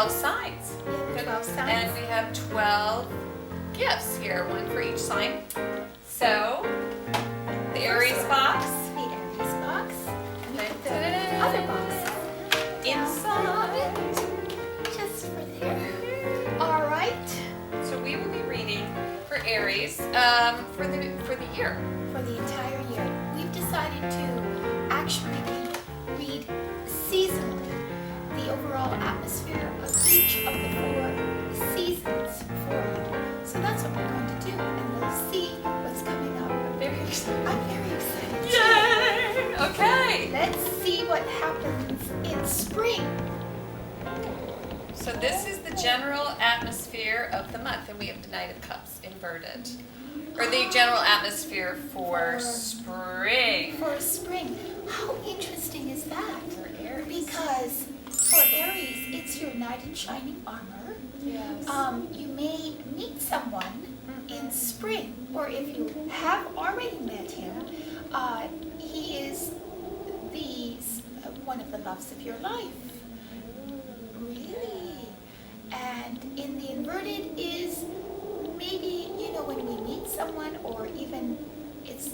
12 signs. Yeah, 12 signs. And we have 12 gifts here, one for each sign. So, the Aries box. The Aries box. And we put the Da-da-da. other box Inside. just for there. All right. So we will be reading for Aries for the year. For the entire year, we've decided to actually read seasonally the overall atmosphere of each of the 4 seasons for you. So that's what we're going to do, and we'll see what's coming up. I'm very excited. I'm very excited. Yay! Okay. Let's see what happens in spring. So this is the general atmosphere of the month, and we have the Knight of Cups inverted. Or the general atmosphere for spring. For spring. How interesting is that? For Aries. Because for Aries, it's your knight in shining armor. Yes. You may meet someone in spring, or if you have already met him, he is one of the loves of your life. Really? And in the inverted is maybe, when we meet someone, or even it's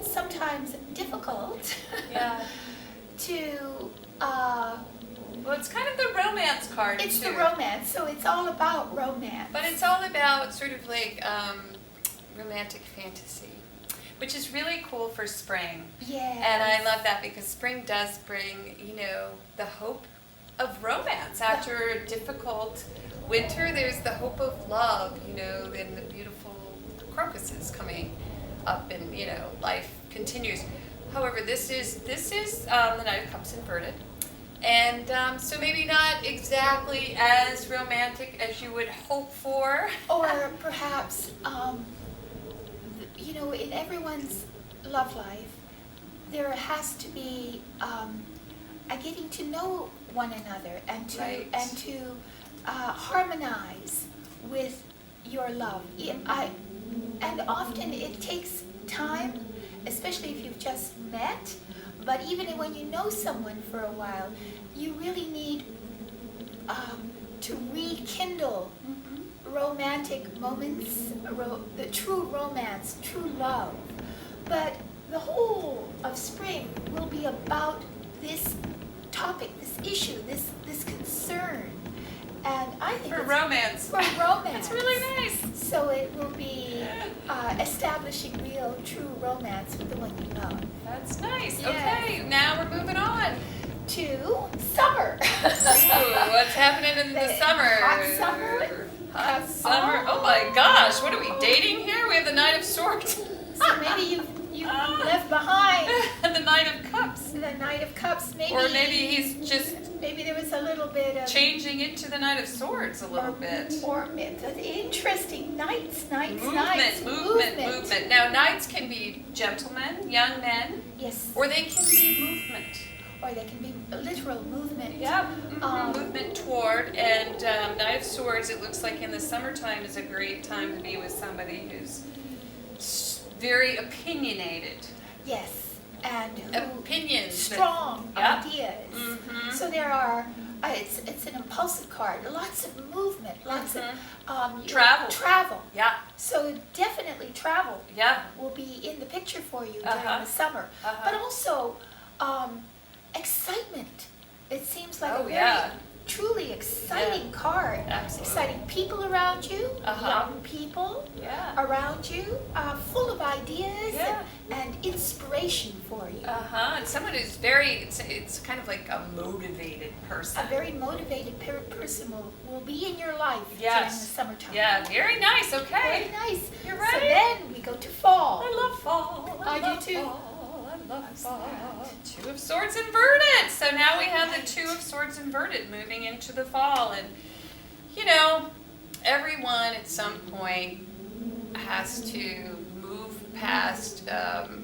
sometimes difficult Yeah. to, Well, it's kind of the romance card it's too. the romance, so it's all about romance. But it's all about sort of like romantic fantasy, which is really cool for spring. Yes. And I love that because spring does bring, the hope of romance. After a difficult winter, there's the hope of love, and the beautiful crocuses coming up, and, life continues. However, this is the Knight of Cups inverted. And so maybe not exactly as romantic as you would hope for. Or perhaps, in everyone's love life, there has to be a getting to know one another and to Right. harmonize with your love. And often it takes time, especially if you've just met. But even when you know someone for a while, you really need to rekindle romantic moments, the true romance, true love. But the whole of spring will be about this topic, this issue, this concern. And I think For it's romance. for romance. It's really nice. So it will be establishing real, true romance with the one you love. That's nice. Yes. Okay, now we're moving on. To summer. Ooh, what's happening in the summer? Hot summer. Hot summer. Oh my gosh, what are we dating here? We have the Knight of Swords. So maybe you left behind And the Knight of Cups. the Knight of Cups. Or maybe he's just maybe there was a little bit of changing into the Knight of Swords a little bit. Or interesting knights. Movement. Now, knights can be gentlemen, young men, Yes. or they can be movement. Or they can be literal movement. Yep, Um, movement toward. And Knight of Swords, it looks like in the summertime is a great time to be with somebody who's very opinionated. Yes. And who Opinions. that- strong Yep. ideas. Mhm. So there are. It's an impulsive card. Lots of movement. Lots of Travel. Yeah, So definitely travel yeah. will be in the picture for you during Uh-huh. the summer. Uh-huh. But also excitement. It seems like Oh, a very yeah. truly exciting card. Absolutely. Exciting people around you, Uh-huh. young people Yeah. around you, full of ideas Yeah. and inspiration for you. And someone who's it's kind of like a motivated person. A very motivated person will be in your life during the Yes. summertime. Yeah, very nice, Very okay. nice. You're So right. then we go to fall. I love fall. I do love too. Fall. I love fall. Two of Swords inverted. So now we have the Two of Swords inverted moving into the fall. And, everyone at some point has to move past,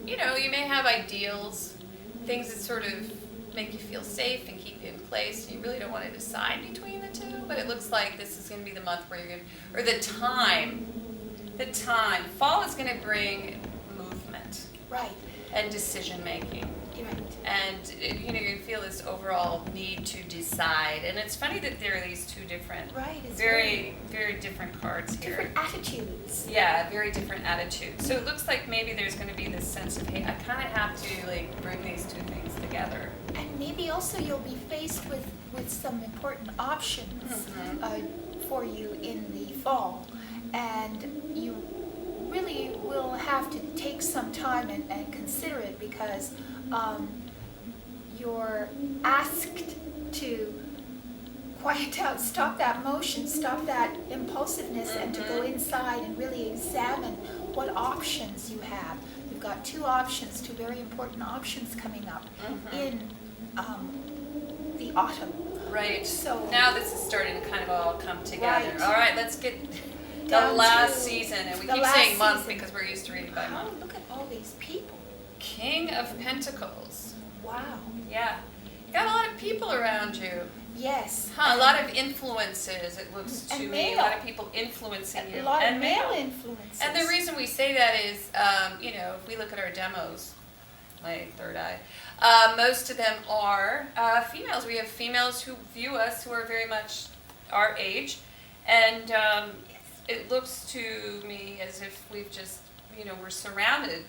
you may have ideals, things that sort of make you feel safe and keep you in place. You really don't want to decide between the two, but it looks like this is going to be the month where you're going to, or the time. Fall is going to bring movement Right. and decision making. And you feel this overall need to decide. And it's funny that there are these two different, It's very, very different cards here. Different attitudes. Yeah, very different attitudes. So it looks like maybe there's going to be this sense of, hey, I kind of have to bring these two things together. And maybe also you'll be faced with some important options for you in the fall. And you really will have to take some time and consider it, because you're asked to quiet down, stop that motion, stop that impulsiveness, and to go inside and really examine what options you have. You've got two very important options coming up in the autumn. Right. So now this is starting to kind of all come together. Right. All right, let's get the Down last to season. And we the keep last saying month season. because we're used to reading by Oh, month. look at all these people. King of Pentacles. Wow. Yeah. You got a lot of people around you. Yes. A lot of influences, it looks to And me. A male. lot of people influencing you. A lot and of male influences. And the reason we say that is, if we look at our demos, my third eye, most of them are females. We have females who view us who are very much our age. And it looks to me as if we've just, we're surrounded.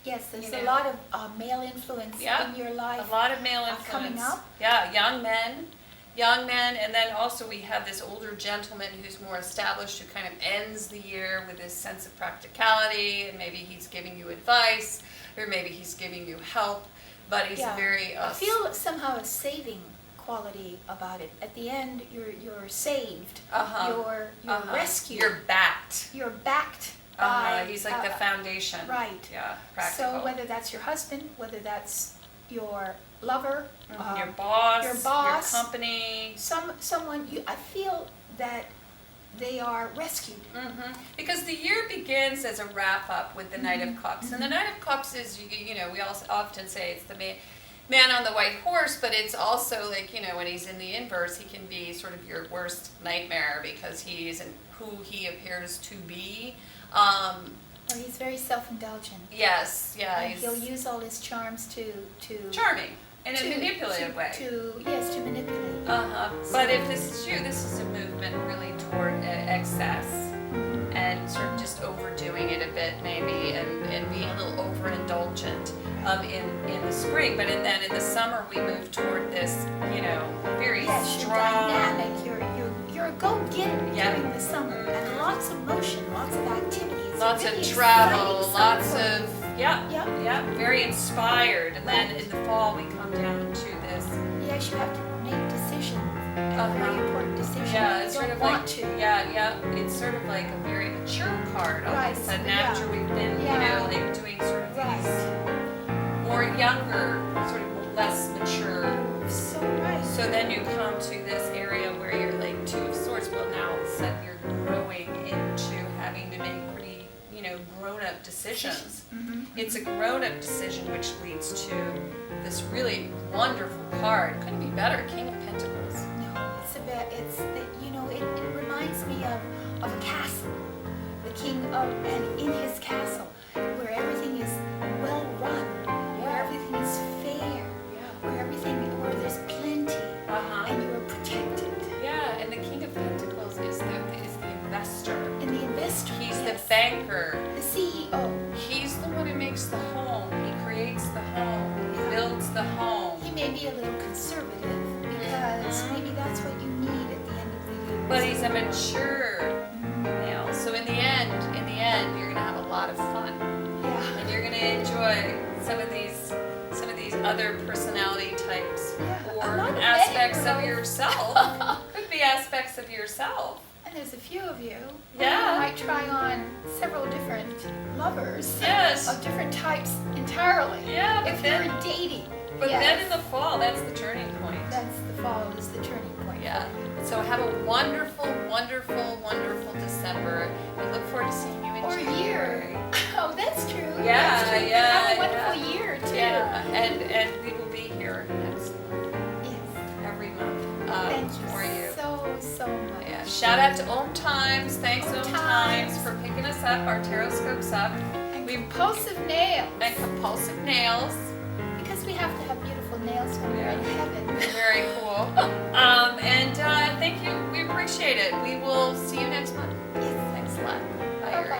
Yes, there's a lot of male influence in your life. A lot of male influence. Coming up. Yeah, young men, and then also we have this older gentleman who's more established, who kind of ends the year with this sense of practicality, and maybe he's giving you advice, or maybe he's giving you help, but he's very... I feel somehow a saving quality about it. At the end, you're saved. You're rescued. You're backed. You're backed by... He's like the foundation. Right. Yeah, practical. So whether that's your husband, whether that's your lover, your boss, your company, someone, I feel that they are rescued. Because the year begins as a wrap up with the Knight of Cups, and the Knight of Cups is, we also often say it's the man on the white horse, but it's also when he's in the inverse, he can be sort of your worst nightmare because he isn't who he appears to be. Or he's very self-indulgent. Yes, yeah. And he'll use all his charms to charming in a manipulative way. To manipulate. But if this is you, this is a movement really toward excess and sort of just overdoing it a bit, maybe, and being a little overindulgent in the spring. But then in the summer, we move toward this, very strong. You're dynamic. You're a go-getter during the summer, and lots of motion, lots of activities. Lots really of travel, lots summer. of, very inspired. And then in the fall, we come down to this. Yes, you have to make decisions, a very important decision. Yeah, it's you sort don't of want like, to. it's sort of like a very mature card all of a sudden after we've been, doing sort of these more younger, sort of less mature. So right. So then you come to this area where you're like Two of Swords. Well, now all of a sudden you're growing into having to make pretty, grown-up decisions. It's a grown-up decision, which leads to this really wonderful card. Couldn't be better, King of Pentacles. No, it reminds me of a castle. The king and in his castle, where everything is well run, where everything is fair, where there's plenty, and you are protected. Yeah, and the King of Pentacles is the investor. And the investor. He's the banker. The CEO. He's the one who makes the home. He creates the home. He builds the home. He may be a little conservative because maybe that's what you need at the end of the year. But he's a mature male. So in the end, you're gonna have a lot of fun. Yeah. And you're gonna enjoy some of these other personality types or aspects of yourself. Could be aspects of yourself. And there's a few of you. Yeah. You might try on several different lovers. Yes. Of different types entirely. Yeah, but if then- you're dating. But then in the fall, that's the turning point. That's the fall is the turning point. Yeah. So have a wonderful, wonderful, wonderful December. We look forward to seeing you in Or January. year. Oh, that's true. Yeah, That's true. yeah, Have a wonderful year too. Yeah, and we will be here next Yes. every month Thank for you you. so much. Yeah. Shout out to Om Times. Thanks Om Om Times. Times for picking us up, our tarot scopes up. And compulsive nails. And compulsive nails. Because we have to have beautiful nails when we're in heaven. Very cool. And thank you. We appreciate it. We will see you next month. Yes. Thanks a lot.